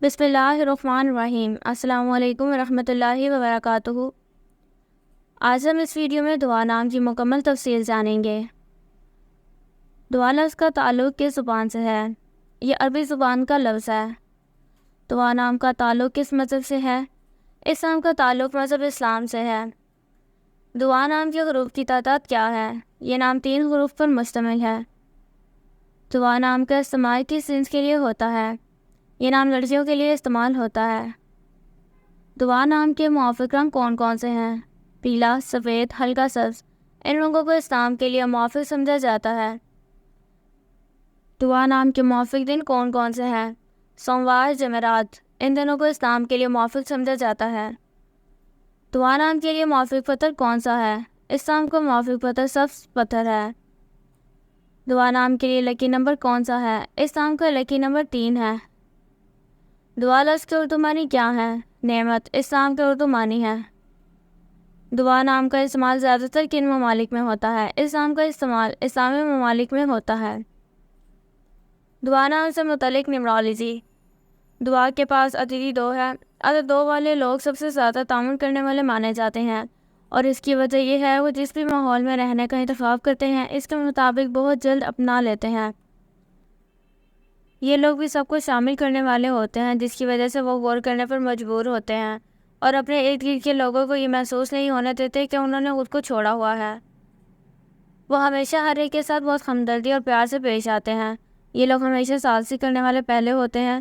بسم اللہ الرحمن الرحیم۔ السلام علیکم ورحمۃ اللہ وبرکاتہ۔ آج ہم اس ویڈیو میں دعا نام کی مکمل تفصیل جانیں گے۔ دعا لفظ کا تعلق کس زبان سے ہے؟ یہ عربی زبان کا لفظ ہے۔ دعا نام کا تعلق کس مذہب سے ہے؟ اس نام کا تعلق مذہب اسلام سے ہے۔ دعا نام کے حروف کی تعداد کیا ہے؟ یہ نام 3 حروف پر مشتمل ہے۔ دعا نام کا استعمال کس جنس کے لیے ہوتا ہے؟ یہ نام لڑکیوں کے لیے استعمال ہوتا ہے۔ دعا نام کے موافق رنگ کون کون سے ہیں؟ پیلا، سفید، ہلکا سبز۔ ان رنگوں کو اسلام کے لیے موافق سمجھا جاتا ہے۔ دعا نام کے موافق دن کون کون سے ہیں؟ سوموار، جمعرات۔ ان دنوں کو اسلام کے لیے موافق سمجھا جاتا ہے۔ دعا نام کے لیے موافق پتھر کون سا ہے؟ اسلام کو موافق پتھر سبز پتھر ہے۔ دعا نام کے لیے لکی نمبر کون سا ہے؟ اسلام کا لکی نمبر 3 ہے۔ دعا لفظ کے اردو معنی کیا ہے؟ نعمت۔ اسلام کے اردو معنی ہے۔ دعا نام کا استعمال زیادہ تر کن ممالک میں ہوتا ہے؟ اسلام کا استعمال اسلامی ممالک میں ہوتا ہے۔ دعا نام سے متعلق نیمرولوجی۔ دعا کے پاس عددی 2 ہے۔ عدد 2 والے لوگ سب سے زیادہ تعامل کرنے والے مانے جاتے ہیں، اور اس کی وجہ یہ ہے وہ جس بھی ماحول میں رہنے کا انتخاب کرتے ہیں اس کے مطابق بہت جلد اپنا لیتے ہیں۔ یہ لوگ بھی سب کو شامل کرنے والے ہوتے ہیں، جس کی وجہ سے وہ غور کرنے پر مجبور ہوتے ہیں اور اپنے ارد گرد کے لوگوں کو یہ محسوس نہیں ہونے دیتے کہ انہوں نے خود کو چھوڑا ہوا ہے۔ وہ ہمیشہ ہر ایک کے ساتھ بہت ہمدردی اور پیار سے پیش آتے ہیں۔ یہ لوگ ہمیشہ ثالثی کرنے والے پہلے ہوتے ہیں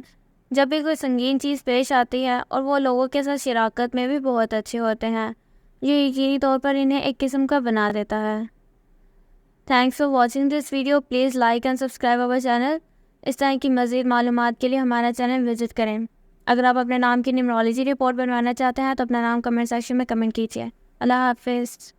جب بھی کوئی سنگین چیز پیش آتی ہے، اور وہ لوگوں کے ساتھ شراکت میں بھی بہت اچھے ہوتے ہیں۔ یہ یقینی طور پر انہیں ایک قسم کا بنا دیتا ہے۔ Thanks for watching this video. Please like and subscribe our channel. اس طرح کی مزید معلومات کے لیے ہمارا چینل وزٹ کریں۔ اگر آپ اپنے نام کی نیمرولوجی رپورٹ بنوانا چاہتے ہیں تو اپنا نام کمنٹ سیکشن میں کمنٹ کیجیے۔ اللہ حافظ۔